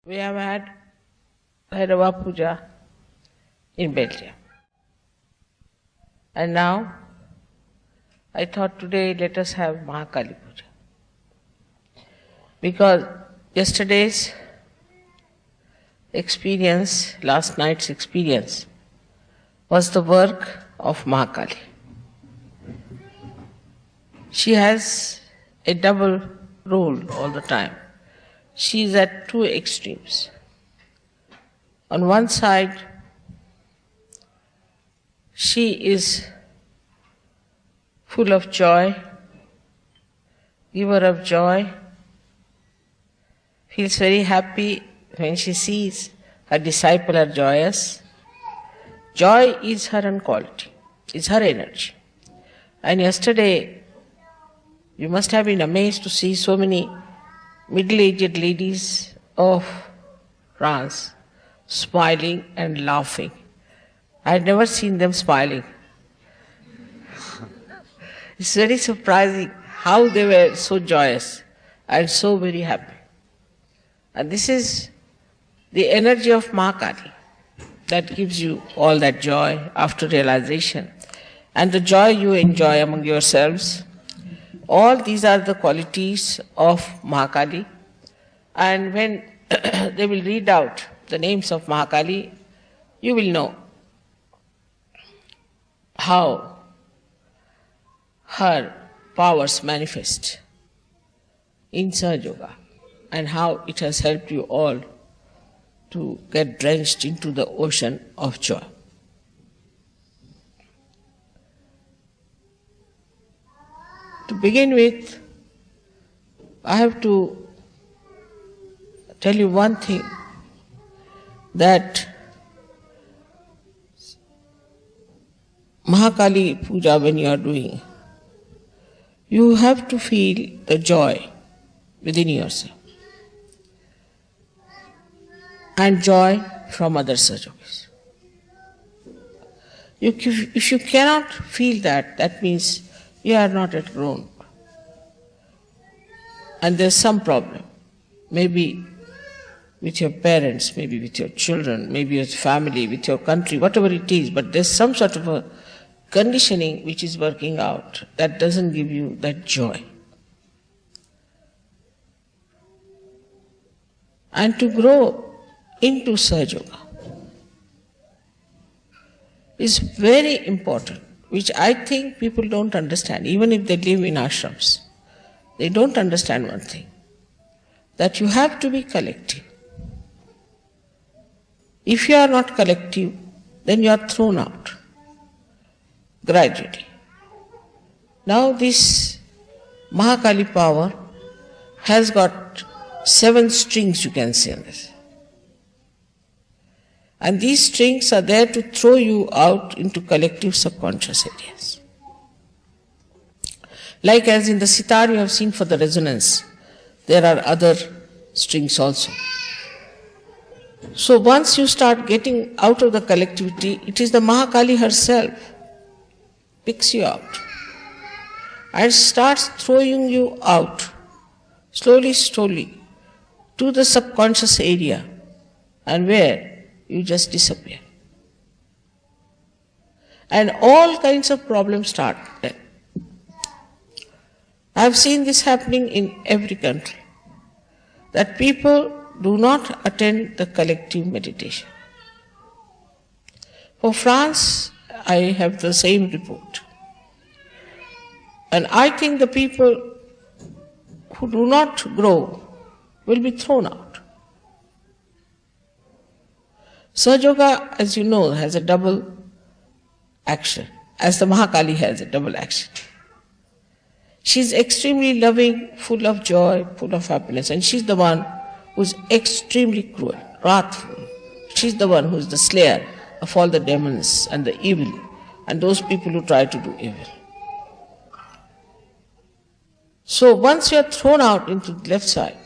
We have had Bhairava Puja in Belgium. And now, I thought today let us have Mahakali Puja. Because yesterday's experience, last night's experience, was the work of Mahakali. She has a double role all the time. She is at two extremes. On one side, she is full of joy, giver of joy, feels very happy when she sees her disciple are joyous. Joy is her own quality, is her energy. And yesterday, you must have been amazed to see so many middle-aged ladies of France smiling and laughing. I had never seen them smiling. It's very surprising how they were so joyous and so very happy. And this is the energy of Mahakali that gives you all that joy after realization. And the joy you enjoy among yourselves. All these are the qualities of Mahakali. And when they will read out the names of Mahakali, you will know how her powers manifest in Sahaja Yoga and how it has helped you all to get drenched into the ocean of joy. To begin with, I have to tell you one thing, that Mahakali Puja when you are doing, you have to feel the joy within yourself and joy from other Sahajogis. If you cannot feel that, that means you are not yet grown. And there's some problem. Maybe with your parents, maybe with your children, maybe with family, with your country, whatever it is, but there's some sort of a conditioning which is working out that doesn't give you that joy. And to grow into Sahaja Yoga is very important, which I think people don't understand, even if they live in ashrams. They don't understand one thing, that you have to be collective. If you are not collective, then you are thrown out gradually. Now this Mahakali power has got 7 strings, you can say on this. And these strings are there to throw you out into collective subconscious areas. Like as in the sitar you have seen for the resonance, there are other strings also. So once you start getting out of the collectivity, it is the Mahakali herself picks you out and starts throwing you out slowly, to the subconscious area, and where you just disappear. And all kinds of problems start there. I have seen this happening in every country, that people do not attend the collective meditation. For France, I have the same report. And I think the people who do not grow will be thrown out. Sahaja Yoga, as you know, has a double action, as the Mahakali has a double action. She is extremely loving, full of joy, full of happiness, and she is the one who is extremely cruel, wrathful. She is the one who is the slayer of all the demons and the evil and those people who try to do evil. So once you are thrown out into the left side,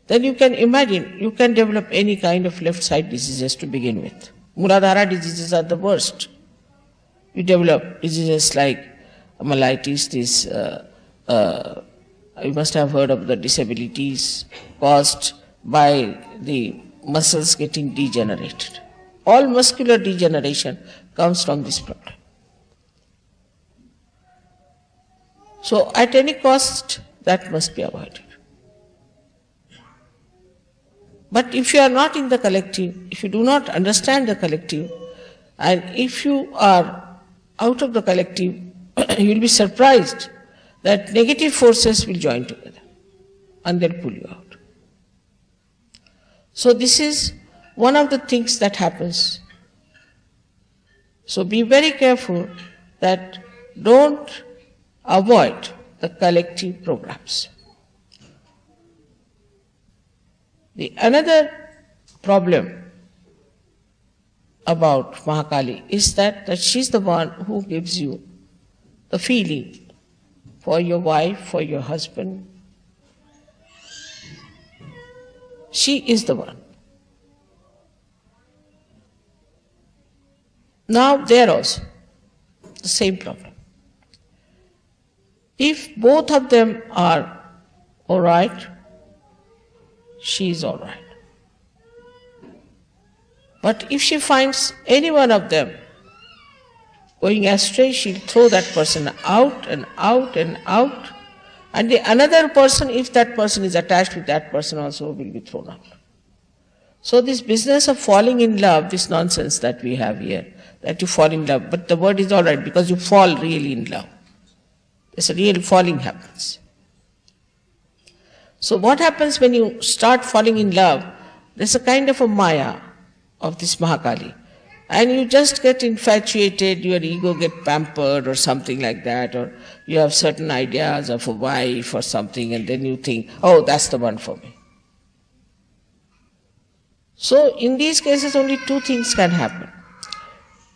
then you can imagine, you can develop any kind of left side diseases to begin with. Muladhara diseases are the worst. You develop diseases like myelitis, you must have heard of the disabilities caused by the muscles getting degenerated. All muscular degeneration comes from this problem. So at any cost, that must be avoided. But if you are not in the collective, if you do not understand the collective, and if you are out of the collective, you will be surprised that negative forces will join together and they'll pull you out. So this is one of the things that happens. So be very careful that don't avoid the collective programs. The another problem about Mahakali is that she's the one who gives you the feeling for your wife, for your husband. She is the one. Now there also, the same problem. If both of them are all right, she is all right. But if she finds any one of them going astray, she'll throw that person out and out and out. And the another person, if that person is attached with that person also, will be thrown out. So this business of falling in love, this nonsense that we have here, that you fall in love, but the word is all right because you fall really in love. There's a real falling happens. So what happens when you start falling in love? There's a kind of a maya of this Mahakali. And you just get infatuated, your ego get pampered or something like that, or you have certain ideas of a wife or something, and then you think, oh, that's the one for me. So in these cases only two things can happen.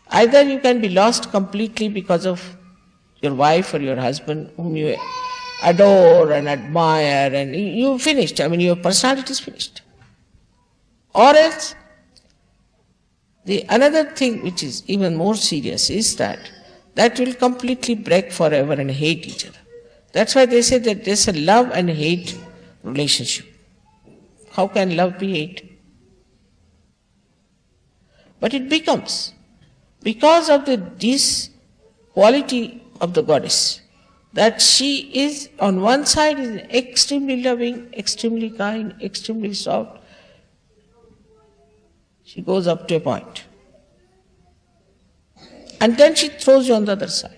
Either you can be lost completely because of your wife or your husband whom you adore and admire, and you finished, your personality is finished. Or else, the another thing which is even more serious is that will completely break forever and hate each other. That's why they say that there's a love and hate relationship. How can love be hate? But it becomes because of this quality of the goddess, that she is on one side is extremely loving, extremely kind, extremely soft. She goes up to a point. And then she throws you on the other side.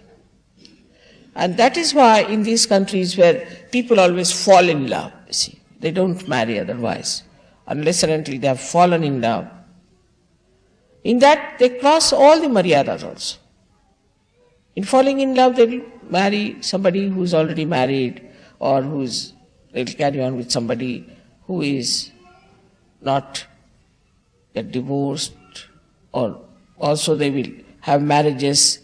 And that is why in these countries where people always fall in love, you see, they don't marry otherwise, unless and until they have fallen in love. In that they cross all the maryadas also. In falling in love, they will marry somebody who is already married, or they will carry on with somebody who is not get divorced, or also they will have marriages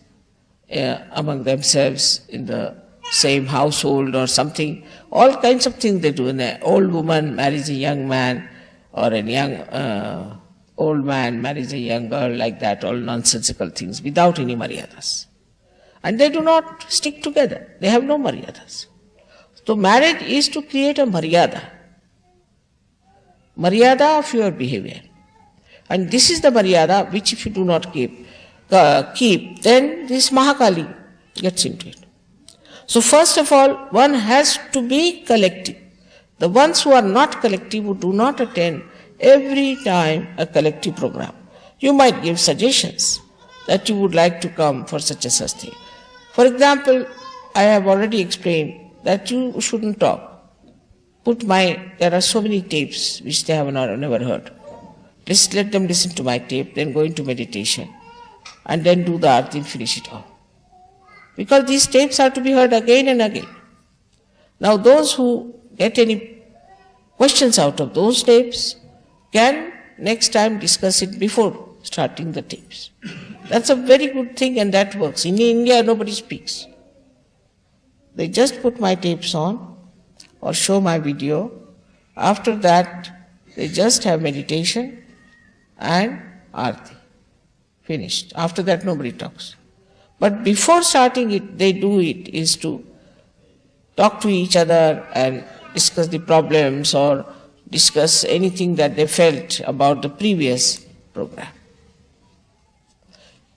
among themselves in the same household or something. All kinds of things they do. An old woman marries a young man, or a young old man marries a young girl, like that, all nonsensical things without any maryadas. And they do not stick together. They have no maryadas. So marriage is to create a maryada of your behavior. And this is the maryada which if you do not keep, then this Mahakali gets into it. So first of all, one has to be collective. The ones who are not collective, who do not attend every time a collective program, you might give suggestions that you would like to come for such thing. For example, I have already explained that you shouldn't talk. There are so many tapes which they have never heard. Just let them listen to my tape, then go into meditation, and then do the arti and finish it off. Because these tapes are to be heard again and again. Now those who get any questions out of those tapes can next time discuss it before starting the tapes. That's a very good thing, and that works. In India, nobody speaks. They just put my tapes on or show my video. After that, they just have meditation and arti. Finished. After that, nobody talks. But before starting it, they do it is to talk to each other and discuss the problems, or discuss anything that they felt about the previous program.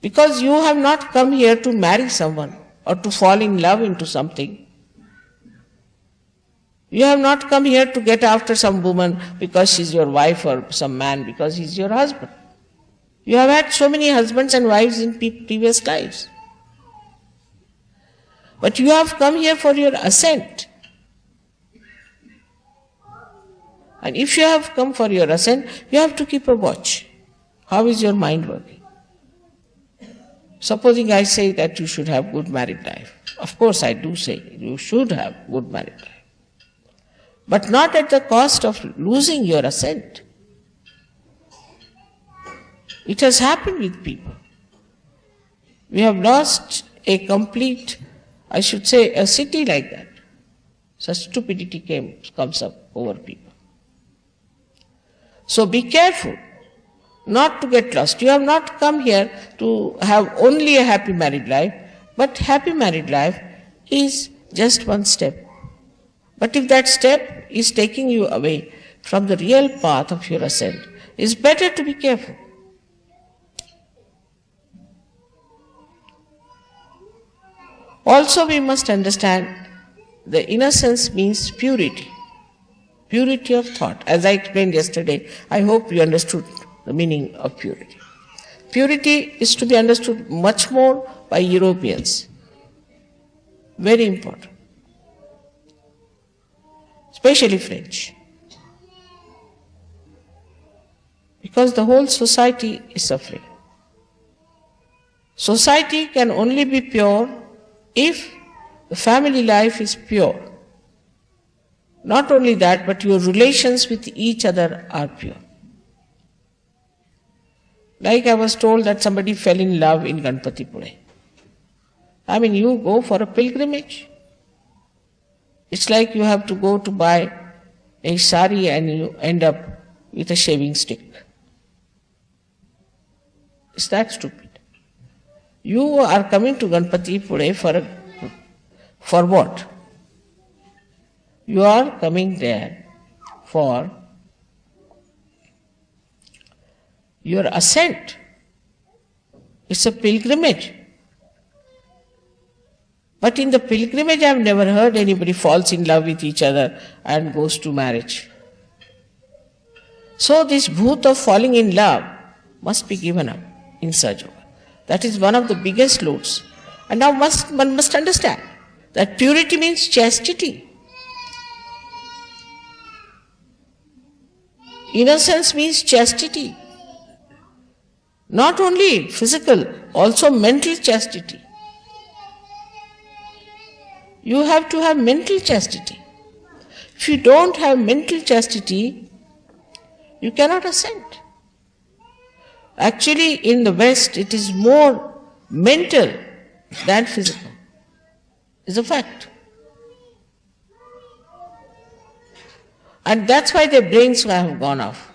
Because you have not come here to marry someone or to fall in love into something. You have not come here to get after some woman because she's your wife or some man because he's your husband. You have had so many husbands and wives in previous lives. But you have come here for your ascent. And if you have come for your ascent, you have to keep a watch. How is your mind working? Supposing I say that you should have good married life. Of course I do say you should have good married life. But not at the cost of losing your ascent. It has happened with people. We have lost a complete, I should say, a city like that. Such stupidity comes up over people. So be careful not to get lost. You have not come here to have only a happy married life, but happy married life is just one step. But if that step is taking you away from the real path of your ascent, it's better to be careful. Also, we must understand the innocence means purity. Purity of thought. As I explained yesterday, I hope you understood the meaning of purity. Purity is to be understood much more by Europeans. Very important. Especially French. Because the whole society is suffering. Society can only be pure if the family life is pure. Not only that, but your relations with each other are pure. Like I was told that somebody fell in love in Ganpatipure. I mean, you go for a pilgrimage. It's like you have to go to buy a sari and you end up with a shaving stick. Is that stupid? You are coming to Ganpatipure for what? You are coming there for your ascent. It's a pilgrimage. But in the pilgrimage, I have never heard anybody falls in love with each other and goes to marriage. So this bhoot of falling in love must be given up in Sahaja Yoga. That is one of the biggest loads. And now one must understand that purity means chastity. Innocence means chastity. Not only physical, also mental chastity. You have to have mental chastity. If you don't have mental chastity, you cannot ascend. Actually, in the West, it is more mental than physical. It's a fact. And that's why their brains have gone off.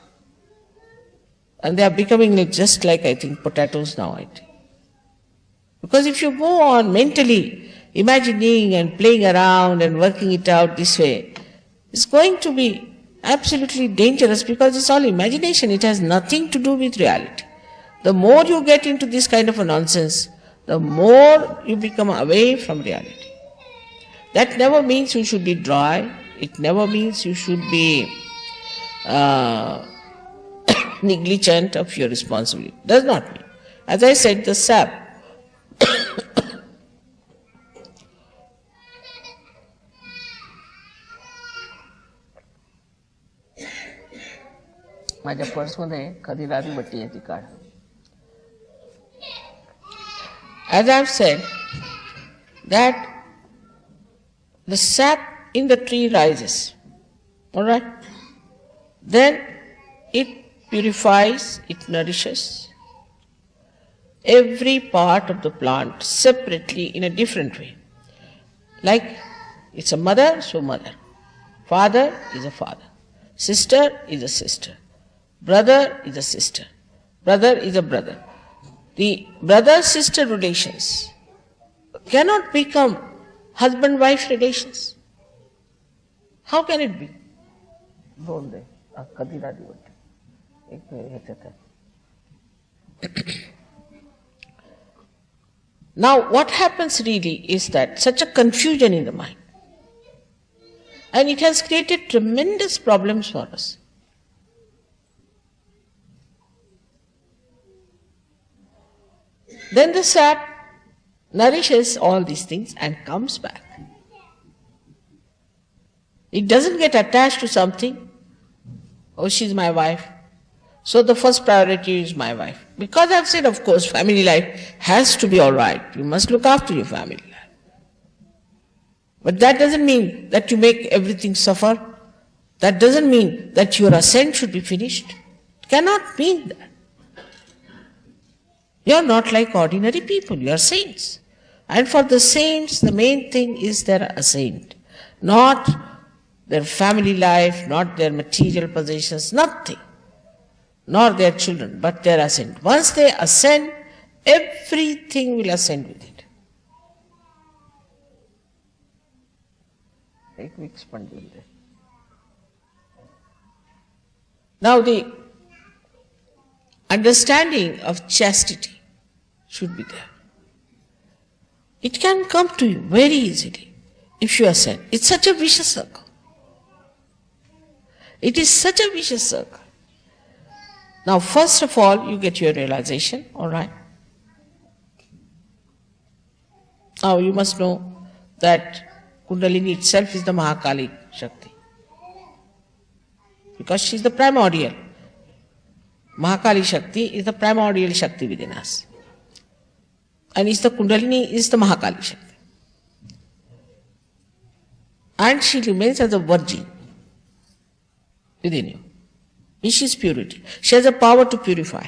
And they are becoming just like, I think, potatoes now, I think. Because if you go on mentally imagining and playing around and working it out this way, it's going to be absolutely dangerous because it's all imagination. It has nothing to do with reality. The more you get into this kind of a nonsense, the more you become away from reality. That never means you should be dry. It never means you should be negligent of your responsibility. Does not mean. As I said, the sap माझ्या पर्समध्ये खदिराची बट्टी आहे ती काढ. As I have said, that the sap in the tree rises, all right? Then it purifies, it nourishes every part of the plant separately in a different way. Like it's a mother, so mother. Father is a father. Sister is a sister. Brother is a sister. Brother is a brother. The brother-sister relations cannot become husband-wife relations. How can it be? Don't they? कधी राधी बोलते एक ह्याच्यात आहे. Now what happens really is that such a confusion in the mind, and it has created tremendous problems for us. Then the sap nourishes all these things and comes back. It doesn't get attached to something. Oh, she's my wife, so the first priority is my wife. Because I've said, of course, family life has to be all right. You must look after your family life. But that doesn't mean that you make everything suffer. That doesn't mean that your ascent should be finished. It cannot mean that. You are not like ordinary people, you are saints. And for the saints, the main thing is their ascent. Not their family life, not their material possessions, nothing. Nor their children, but their ascent. Once they ascend, everything will ascend with it. Now the understanding of chastity should be there. It can come to you very easily if you ascend. It's such a vicious circle. It is such a vicious circle. Now, first of all, you get your realization, all right. Now, you must know that Kundalini itself is the Mahakali Shakti. Because she is the primordial. Mahakali Shakti is the primordial Shakti within us. And is the Kundalini is the Mahakali Shakti. And she remains as a virgin within you. She is purity. She has a power to purify.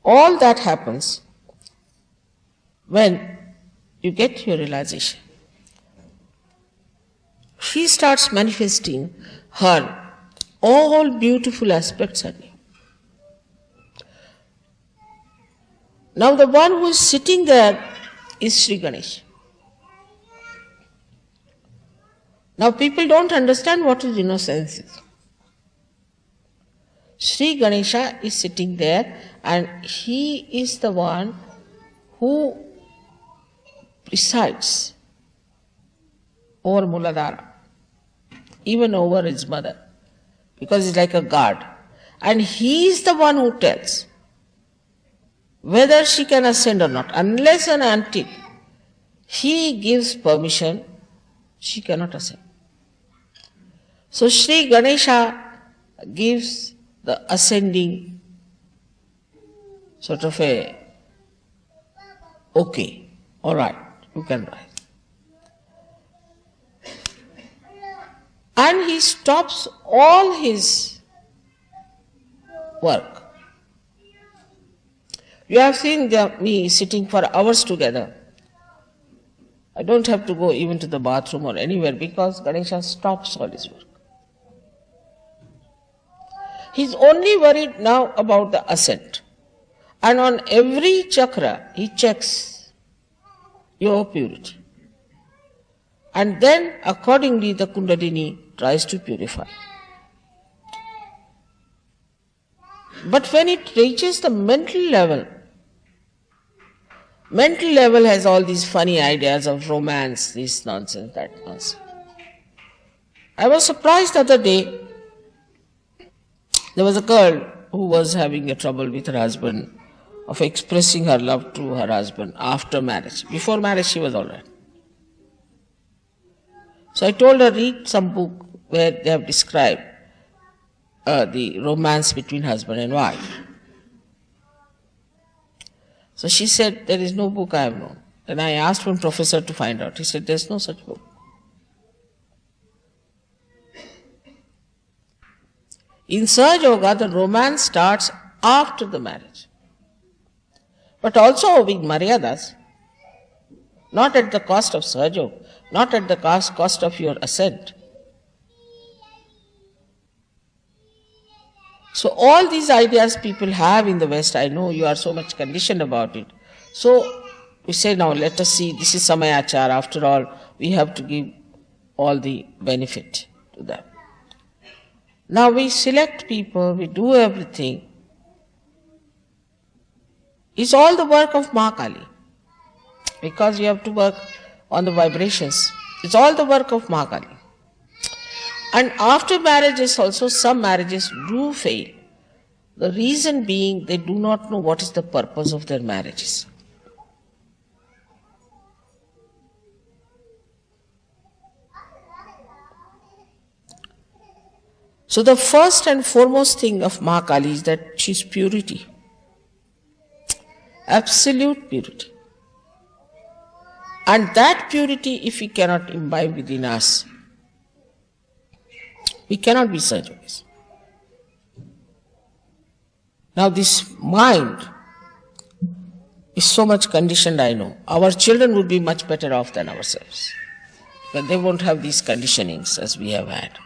All that happens when you get your realization. She starts manifesting her all beautiful aspects in you. Now the one who is sitting there is Sri Ganesha. Now people don't understand what is innocence is. Sri Ganesha is sitting there and he is the one who presides over Muladhara, even over his mother, because he's like a guard. And he is the one who tells whether she can ascend or not. Unless and until he gives permission, she cannot ascend. So Sri Ganesha gives the ascending sort of a okay, all right, you can rise. And he stops all his work. You have seen me sitting for hours together. I don't have to go even to the bathroom or anywhere because Ganesha stops all his work. He's only worried now about the ascent. And on every chakra, he checks your purity. And then, accordingly, the Kundalini tries to purify. But when it reaches the mental level has all these funny ideas of romance, this nonsense, that nonsense. I was surprised the other day. There was a girl who was having a trouble with her husband of expressing her love to her husband after marriage. Before marriage she was all right. So I told her, read some book where they have described the romance between husband and wife. So she said, there is no book I have known. Then I asked one professor to find out. He said, there is no such book. In Sahaja Yoga, the romance starts after the marriage. But also with Maryadas, not at the cost of Sahaja Yoga, not at the cost of your ascent. So all these ideas people have in the West, I know you are so much conditioned about it. So we say, now let us see, this is Samayachar, after all, we have to give all the benefit to to them. Now we select people, we do everything. It's all the work of Mahakali, because you have to work on the vibrations. It's all the work of Mahakali. And after marriages also, some marriages do fail. The reason being they do not know what is the purpose of their marriages. So the first and foremost thing of Mahakali is that she is purity. Absolute purity. And that purity, if we cannot imbibe within us, we cannot be Sahaja. Now this mind is so much conditioned, I know. Our children would be much better off than ourselves, but they won't have these conditionings as we have had.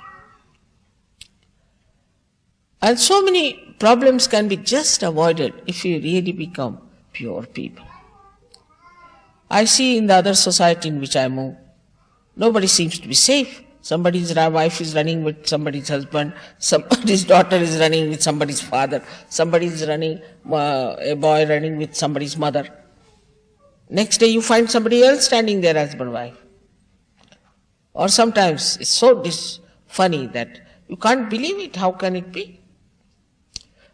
And so many problems can be just avoided if we really become pure people. I see in the other society in which I move, nobody seems to be safe. Somebody's wife is running with somebody's husband, somebody's daughter is running with somebody's father, somebody's running, a boy running with somebody's mother. Next day you find somebody else standing there, husband, wife. Or sometimes it's so funny that you can't believe it. How can it be?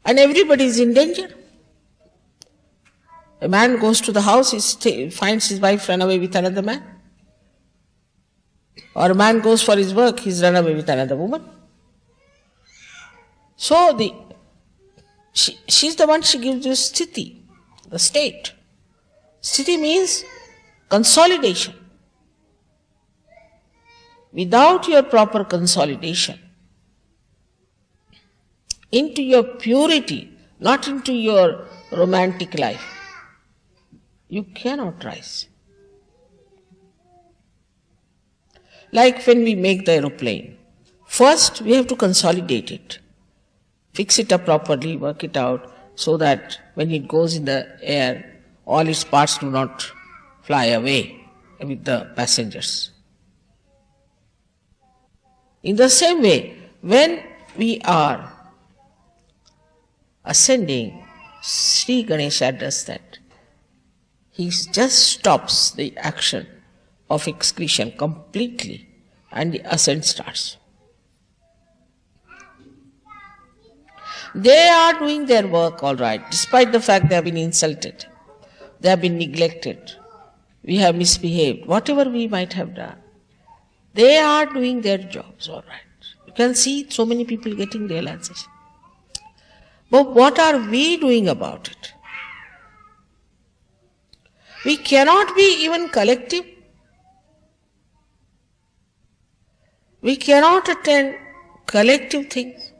And everybody is in danger. A man goes to the house, he finds his wife run away with another man. Or a man goes for his work, he's run away with another woman. So she's the one, she gives you sthiti, the state. Sthiti means consolidation. Without your proper consolidation into your purity, not into your romantic life, you cannot rise. Like when we make the aeroplane, first we have to consolidate it, fix it up properly, work it out so that when it goes in the air, all its parts do not fly away with the passengers. In the same way, when we are ascending, Sri Ganesha does that. He just stops the action of excretion completely and the ascent starts. They are doing their work all right, despite the fact they have been insulted, they have been neglected, we have misbehaved, whatever we might have done. They are doing their jobs all right. You can see so many people getting realization. But what are we doing about it? We cannot be even collective. We cannot attend collective things.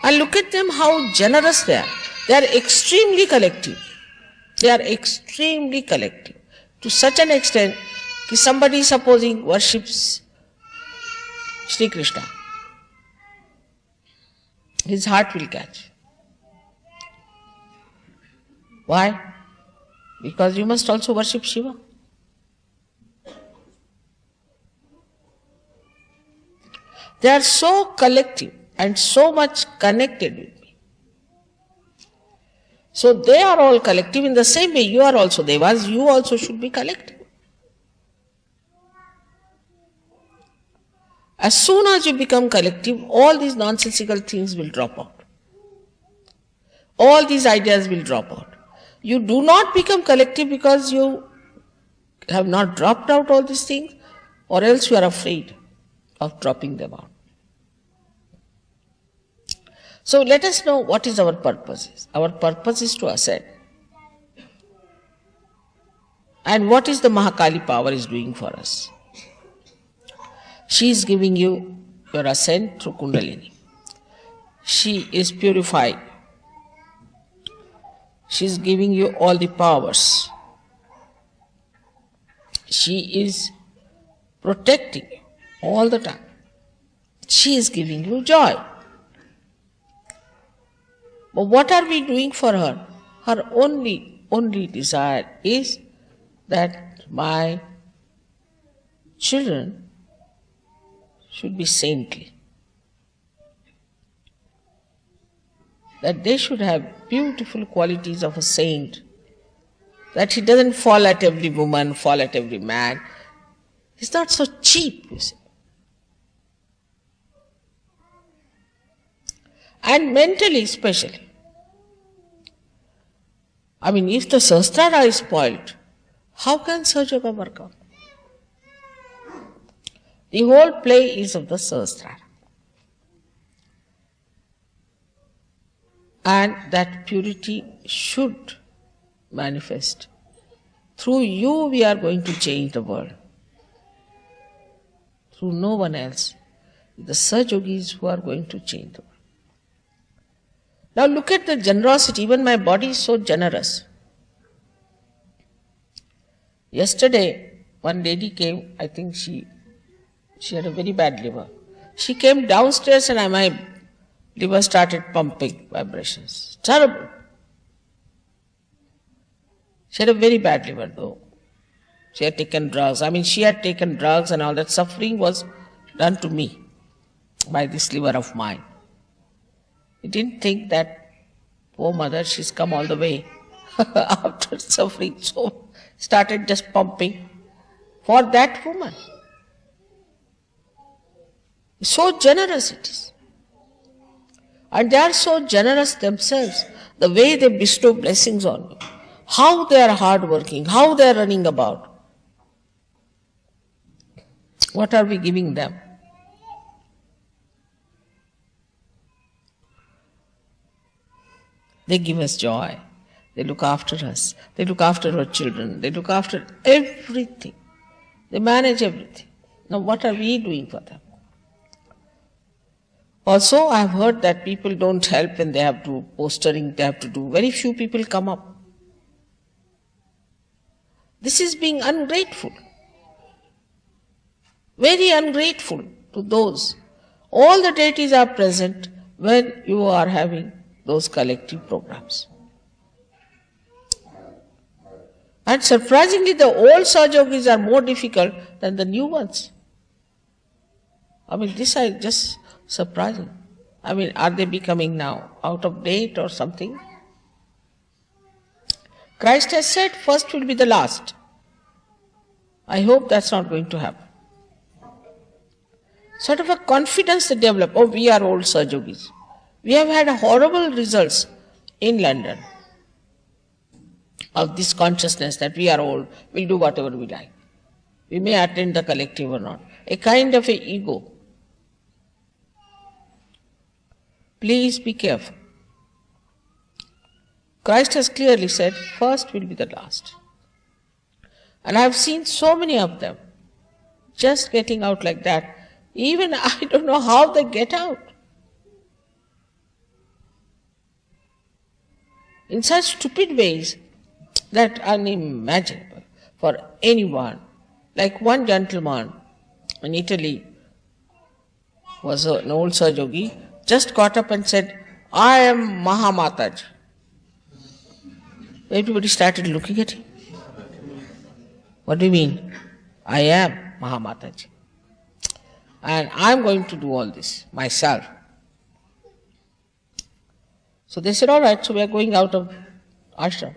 And look at them, how generous they are. They are extremely collective. They are extremely collective. To such an extent, that somebody supposing worships Sri Krishna, his heart will catch. Why? Because you must also worship Shiva. They are so collective and so much connected with me. So they are all collective. In the same way, you are also devas, you also should be collective. As soon as you become collective, all these nonsensical things will drop out. All these ideas will drop out. You do not become collective because you have not dropped out all these things, or else you are afraid of dropping them out. So let us know what is our purpose. Our purpose is to ascend. And what is the Mahakali power is doing for us? She is giving you your ascent through Kundalini. She is purifying. She is giving you all the powers. She is protecting you all the time. She is giving you joy. But what are we doing for her? Her only desire is that my children should be saintly. That they should have beautiful qualities of a saint. That he doesn't fall at every woman, fall at every man. He's not so cheap, you see. And mentally especially. I mean, if the Sahasrara is spoiled, how can Sahaja Yoga work out? The whole play is of the Sahasrara. And that purity should manifest. Through you we are going to change the world. Through no one else. The Sahajogis who are going to change the world. Now look at the generosity. Even my body is so generous. Yesterday, one lady came, I think she had a very bad liver. She came downstairs and my liver started pumping vibrations. Terrible. She had a very bad liver though. She had taken drugs. I mean, she had taken drugs and all that. Suffering was done to me by this liver of mine. I didn't think that, poor mother, she's come all the way after suffering, so started just pumping for that woman. So generous it is. And they are so generous themselves, the way they bestow blessings on you, how they are hardworking, how they are running about. What are we giving them? They give us joy. They look after us. They look after our children. They look after everything. They manage everything. Now what are we doing for them? Also, I have heard that people don't help when they have to postering, they have to do. Very few people come up. This is being ungrateful. Very ungrateful to those. All the deities are present when you are having those collective programs. And surprisingly, the old Sahajogis are more difficult than the new ones. I mean, this is just surprising. I mean, are they becoming now out of date or something? Christ has said, first will be the last. I hope that's not going to happen. Sort of a confidence they develop. Oh, we are old Sahajogis. We have had horrible results in London of this consciousness that we are old, we'll do whatever we like. We may attend the collective or not. A kind of a ego. Please be careful. Christ has clearly said, first will be the last. And I have seen so many of them just getting out like that. Even I don't know how they get out. In such stupid ways that are unimaginable for anyone. Like one gentleman in Italy was an old Sahajogi, just got up and said, I am Mahamataji. Everybody started looking at him. What do you mean? I am Mahamataji. And I am going to do all this myself. So they said, all right, so we are going out of ashram.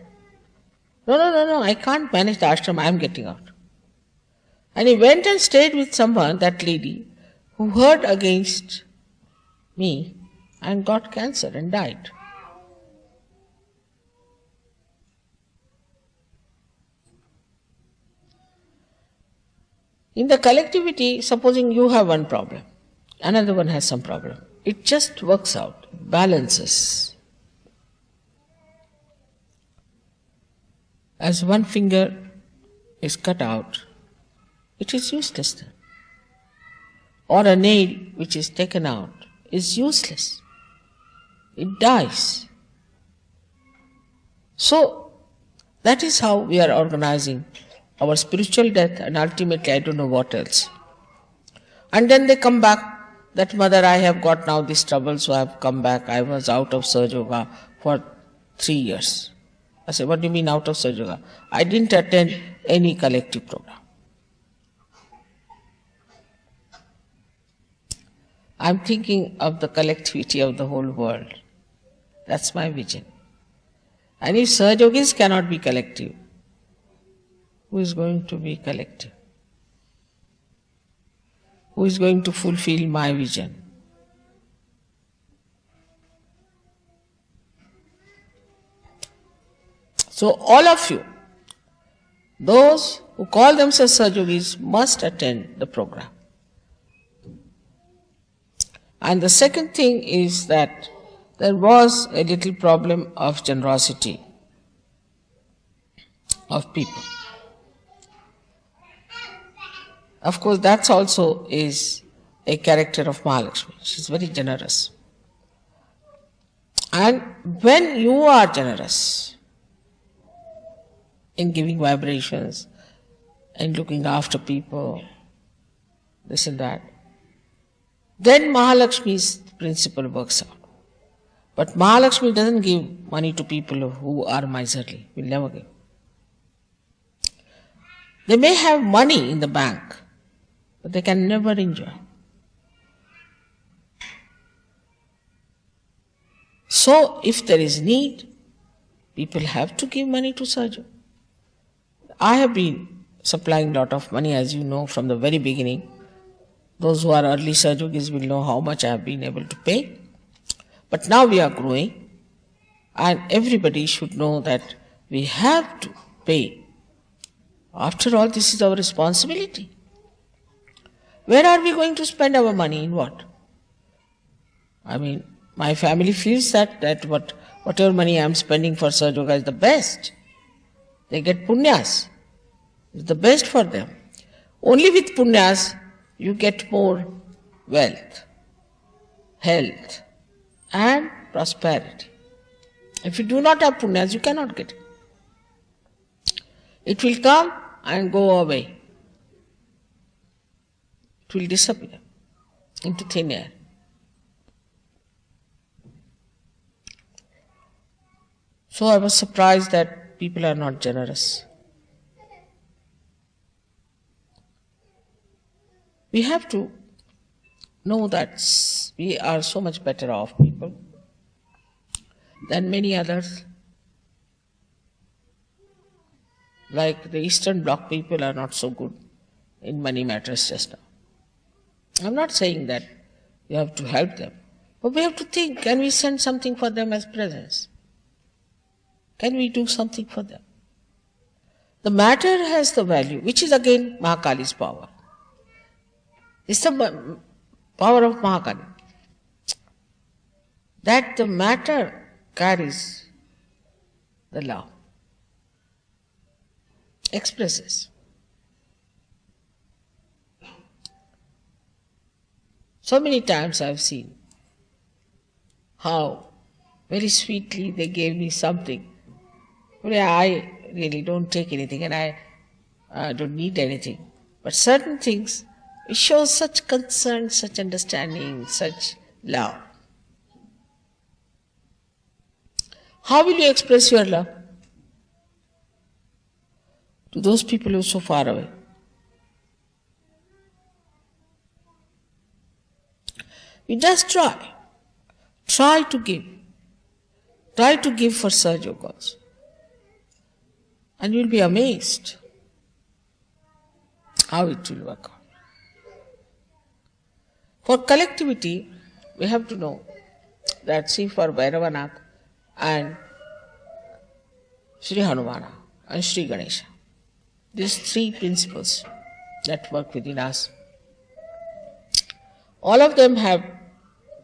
No, I can't manage the ashram, I am getting out. And he went and stayed with someone, that lady, who heard against me and got cancer and died. In the collectivity, supposing you have one problem, another one has some problem, it just works out, balances. As one finger is cut out, it is useless then. Or a nail which is taken out is useless. It dies. So, that is how we are organizing our spiritual death and ultimately I don't know what else. And then they come back, that mother, I have got now this trouble, so I have come back. I was out of Sahaja Yoga for 3 years. I said, what do you mean out of Sahaja Yoga? I didn't attend any collective program. I'm thinking of the collectivity of the whole world. That's my vision. And if Sahajogis cannot be collective, who is going to be collective? Who is going to fulfill my vision? So all of you, those who call themselves Sahajogis, must attend the program. And the second thing is that there was a little problem of generosity of people. Of course, that also is a character of Mahalakshmi. She is very generous. And when you are generous in giving vibrations and looking after people, this and that, then Mahalakshmi's principle works out. But Mahalakshmi doesn't give money to people who are miserly, will never give. They may have money in the bank, but they can never enjoy. So, if there is need, people have to give money to Sahaja. I have been supplying a lot of money, as you know, from the very beginning. Those who are early Sahajogis will know how much I have been able to pay. But now we are growing, and everybody should know that we have to pay. After all, this is our responsibility. Where are we going to spend our money? In what? I mean, my family feels that whatever money I am spending for Sahajoga is the best. They get punyas. It's the best for them. Only with punyas you get more wealth, health, and prosperity. If you do not have punyas, you cannot get it. It will come and go away. It will disappear into thin air. So I was surprised that people are not generous. We have to know that we are so much better off people than many others. Like the Eastern Bloc people are not so good in money matters just now. I'm not saying that you have to help them, but we have to think, can we send something for them as presents? Can we do something for them? The matter has the value, which is again Mahakali's power. It's the power of Mahakali. That the matter carries the love, expresses. So many times I've seen how very sweetly they gave me something. I really don't take anything and I don't need anything. But certain things, it shows such concern, such understanding, such love. How will you express your love to those people who are so far away? You just try. Try to give. Try to give for Sahajogas. And you'll be amazed how it will work out. For collectivity, we have to know that, see, for Bhairavanath and Sri Hanumana and Sri Ganesha, these three principles that work within us, all of them have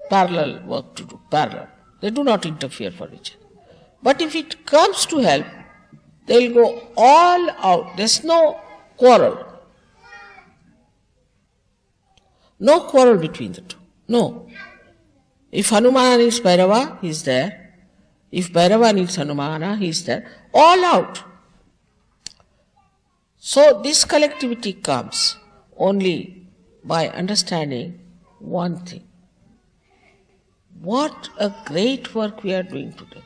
parallel work to do, parallel. They do not interfere for each other. But if it comes to help, they will go all out. There's no quarrel. No quarrel between the two. No. If Hanumana needs Bhairava, he is there. If Bhairava needs Hanumana, he is there. All out. So this collectivity comes only by understanding one thing. What a great work we are doing today.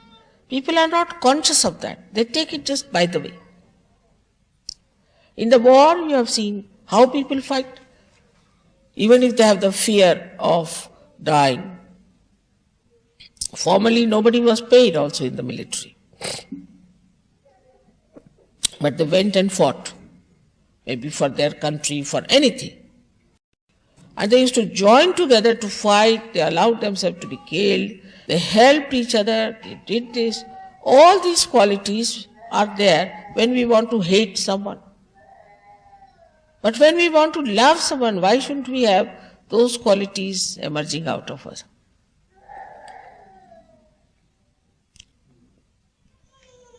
People are not conscious of that. They take it just by the way. In the war, you have seen how people fight. Even if they have the fear of dying. Formerly nobody was paid also in the military. But they went and fought, maybe for their country, for anything. And they used to join together to fight, they allowed themselves to be killed, they helped each other, they did this. All these qualities are there when we want to hate someone. But when we want to love someone, why shouldn't we have those qualities emerging out of us?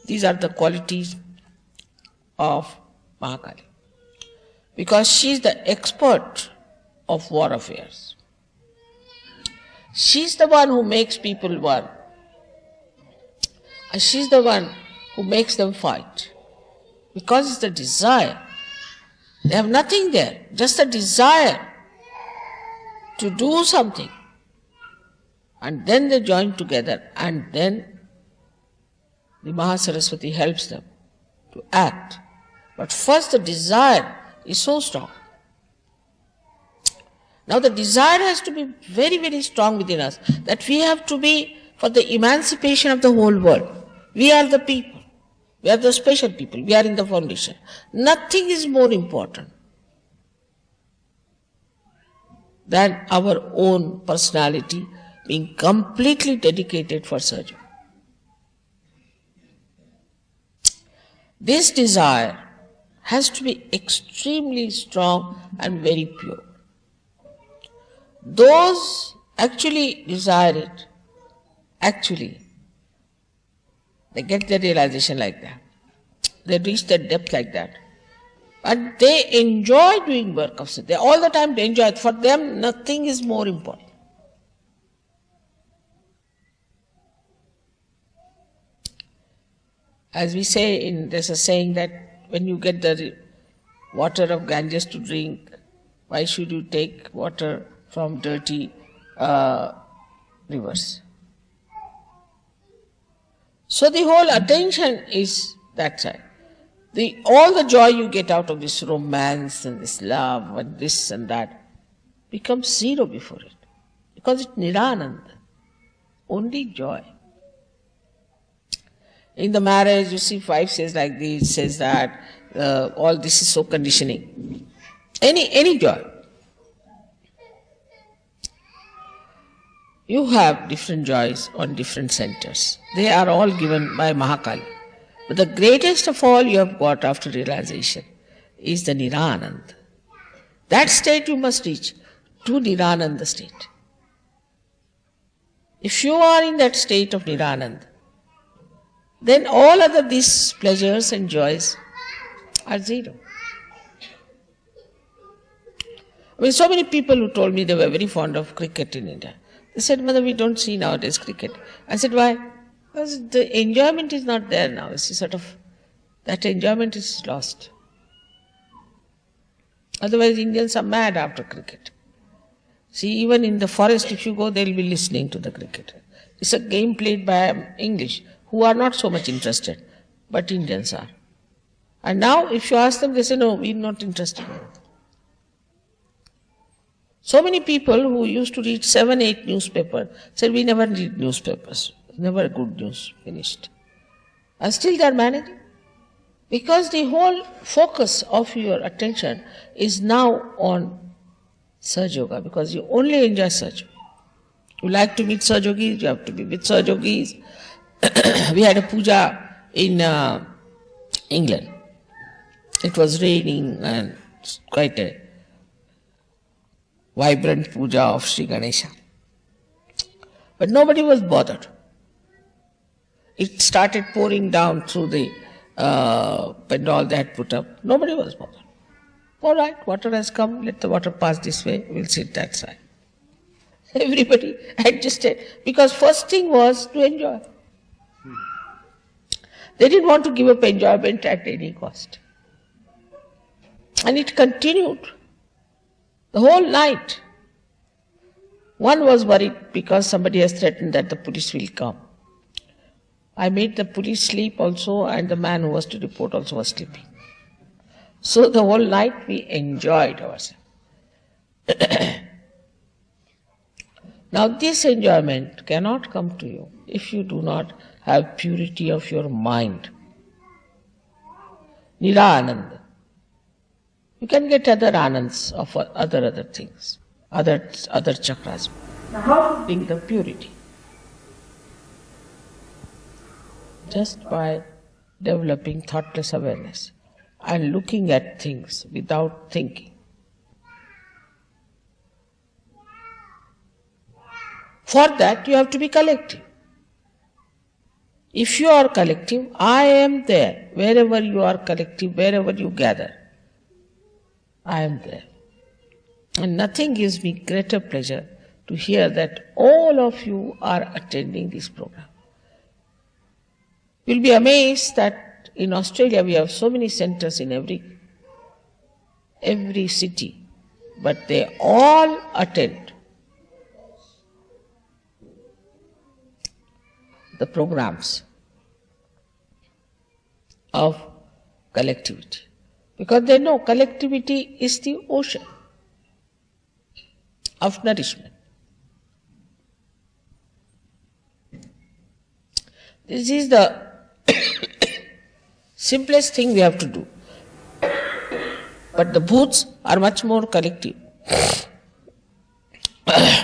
These are the qualities of Mahakali. Because she is the expert of war affairs. She is the one who makes people one. And she is the one who makes them fight. Because it's the desire. They have nothing there, just a desire to do something. And then they join together, and then the Mahasaraswati helps them to act. But first the desire is so strong. Now the desire has to be very, very strong within us, that we have to be for the emancipation of the whole world. We are the people. We are the special people. We are in the foundation. Nothing is more important than our own personality being completely dedicated for Sahaja. This desire has to be extremely strong and very pure. Those actually desire it, actually, they get their realization like that. They reach their depth like that. And they enjoy doing work of Sahaja. All the time they enjoy it. For them, nothing is more important. As we say, there's a saying that when you get the water of Ganges to drink, why should you take water from dirty rivers? So the whole attention is that side. All the joy you get out of this romance and this love and this and that becomes zero before it. Because it's Nirananda, only joy. In the marriage, you see, wife says like this, says that, all this is so conditioning. Any joy. You have different joys on different centers. They are all given by Mahakali. But the greatest of all you have got after realization is the Nirananda. That state you must reach, to Nirananda state. If you are in that state of Nirananda, then all other these pleasures and joys are zero. I mean, so many people who told me they were very fond of cricket in India. They said, Mother, we don't see nowadays cricket. I said, why? Because the enjoyment is not there now. It's sort of, that enjoyment is lost. Otherwise, Indians are mad after cricket. See, even in the forest, if you go, they'll be listening to the cricket. It's a game played by English, who are not so much interested, but Indians are. And now, if you ask them, they say, no, we're not interested. So many people who used to read 7, 8 newspapers said, we never read newspapers. Never good news, finished. And still they are managing. Because the whole focus of your attention is now on Sahaja Yoga, because you only enjoy Sahaja. You like to meet Sahajogis, you have to be with Sahajogis. We had a puja in England. It was raining and quite a vibrant puja of Sri Ganesha. But nobody was bothered. It started pouring down through the pandal they had put up. Nobody was bothered. All right, water has come, let the water pass this way, we'll sit that side. Everybody adjusted, because first thing was to enjoy. They didn't want to give up enjoyment at any cost. And it continued the whole night. One was worried because somebody has threatened that the police will come. I made the police sleep also, and the man who was to report also was sleeping. So the whole night we enjoyed ourselves. Now this enjoyment cannot come to you if you do not have purity of your mind. Nira Ananda. You can get other anands of other things, other chakras. Now how to bring the purity? Just by developing thoughtless awareness and looking at things without thinking. For that you have to be collective. If you are collective, I am there. Wherever you are collective, wherever you gather, I am there. And nothing gives me greater pleasure to hear that all of you are attending this program. You'll be amazed that in Australia we have so many centers in every city, but they all attend the programs of collectivity. Because they know collectivity is the ocean of nourishment. This is the simplest thing we have to do. But the bhoots are much more collective.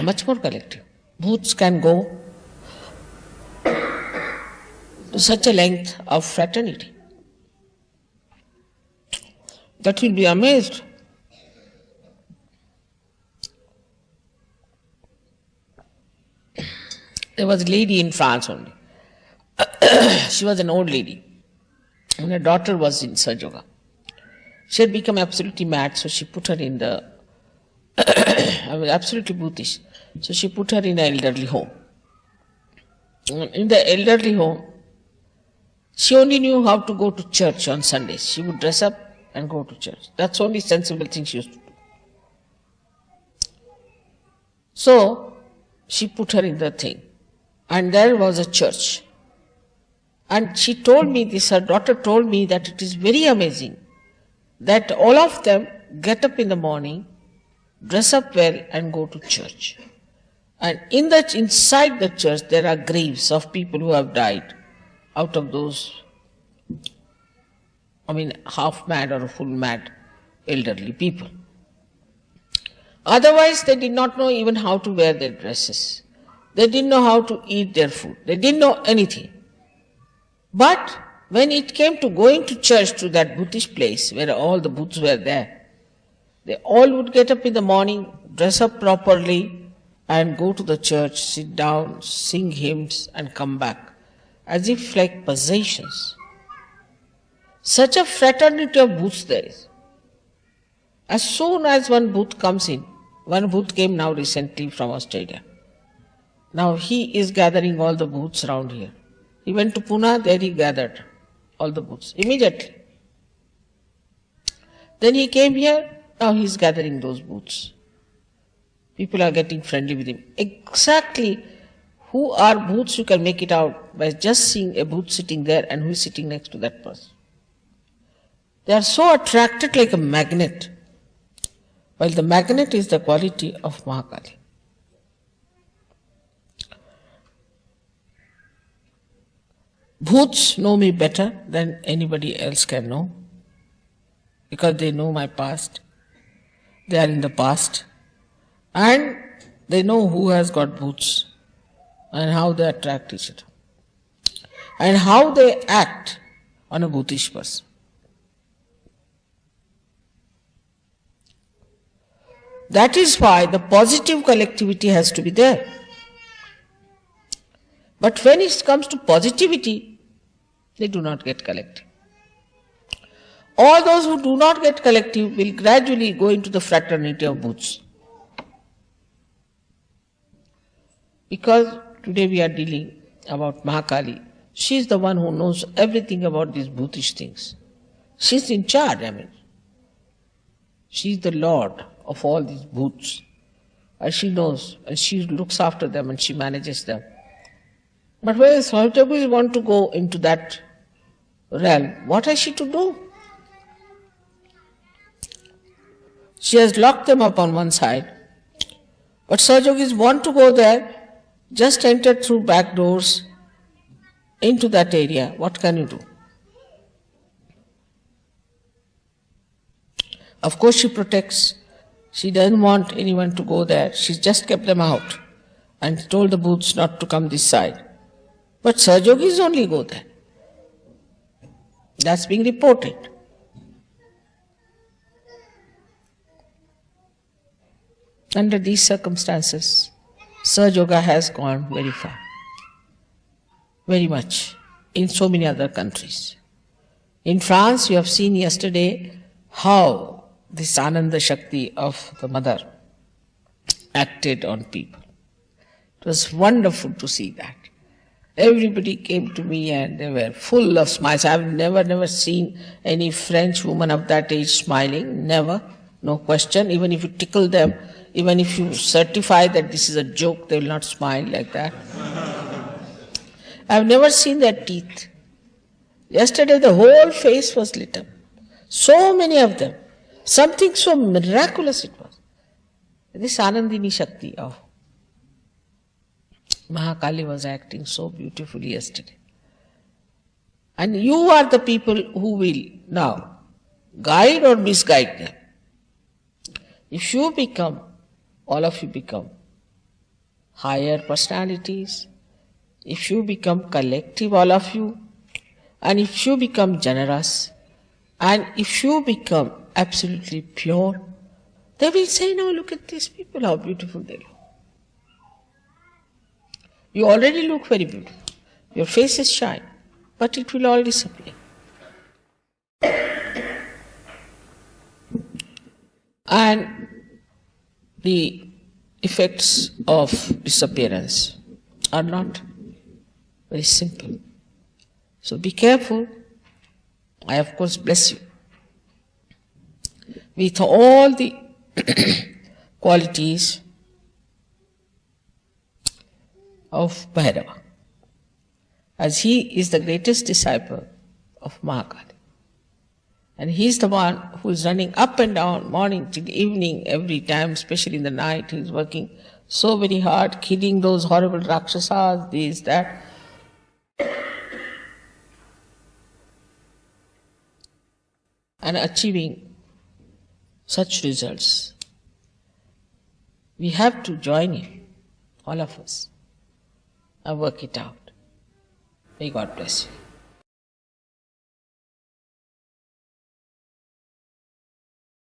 Much more collective. Bhoots can go to such a length of fraternity that you'll be amazed. There was a lady in France only. She was an old lady, and her daughter was in Sahaja Yoga. She had become absolutely mad, so she put her in the absolutely Buddhist. So she put her in an elderly home. In the elderly home, she only knew how to go to church on Sundays. She would dress up and go to church. That's the only sensible thing she used to do. So she put her in the thing, and there was a church. And she told me this, her daughter told me that it is very amazing that all of them get up in the morning, dress up well and go to church. And inside the church there are graves of people who have died out of those, half mad or full mad elderly people. Otherwise they did not know even how to wear their dresses. They didn't know how to eat their food. They didn't know anything. But when it came to going to church, to that Buddhist place where all the Buddhas were there, they all would get up in the morning, dress up properly and go to the church, sit down, sing hymns and come back, as if like possessions. Such a fraternity of Buddhas there is. As soon as one Buddha comes in, one Buddha came now recently from Australia. Now he is gathering all the Buddhas around here. He went to Pune, there he gathered all the Buddhas immediately. Then he came here, now he is gathering those Buddhas. People are getting friendly with him. Exactly who are Buddhas you can make it out by just seeing a Buddha sitting there and who is sitting next to that person. They are so attracted like a magnet, while the magnet is the quality of Mahakali. Bhoots know me better than anybody else can know, because they know my past. They are in the past, and they know who has got bhoots and how they attract each other and how they act on a bhutish person. That is why the positive collectivity has to be there. But when it comes to positivity, they do not get collective. All those who do not get collective will gradually go into the fraternity of Bhoots. Because today we are dealing about Mahakali. She is the one who knows everything about these Bhutish things. She is in charge, She is the Lord of all these Bhoots. And she knows, and she looks after them and she manages them. But when Sahaja want to go into that realm, what has she to do? She has locked them up on one side But Sahajogis want to go there, just enter through back doors into that area. What can you do? Of course she protects. She doesn't want anyone to go there. She's just kept them out and told the booths not to come this side. But Sahajogis only go there. That's being reported. Under these circumstances, Sahaja has gone very far, very much, in so many other countries. In France, you have seen yesterday how this Ananda Shakti of the mother acted on people. It was wonderful to see that. Everybody came to me and they were full of smiles. I've never seen any French woman of that age smiling, never, no question. Even if you tickle them, even if you certify that this is a joke, they will not smile like that. I've never seen their teeth. Yesterday the whole face was lit up. So many of them. Something so miraculous it was. This Anandini Shakti of Mahakali was acting so beautifully yesterday. And you are the people who will now guide or misguide them. If you become, all of you become higher personalities, if you become collective, all of you, and if you become generous, and if you become absolutely pure, they will say, no, look at these people, how beautiful they look. You already look very beautiful. Your faces shine, but it will all disappear. And the effects of disappearance are not very simple. So be careful. I of course bless you with all the qualities of Bhairava, as he is the greatest disciple of Mahakali. And he is the one who is running up and down, morning till evening, every time, especially in the night. He is working so very hard, killing those horrible Rakshasas, this, that. And achieving such results. We have to join him, all of us, and work it out. May God bless you.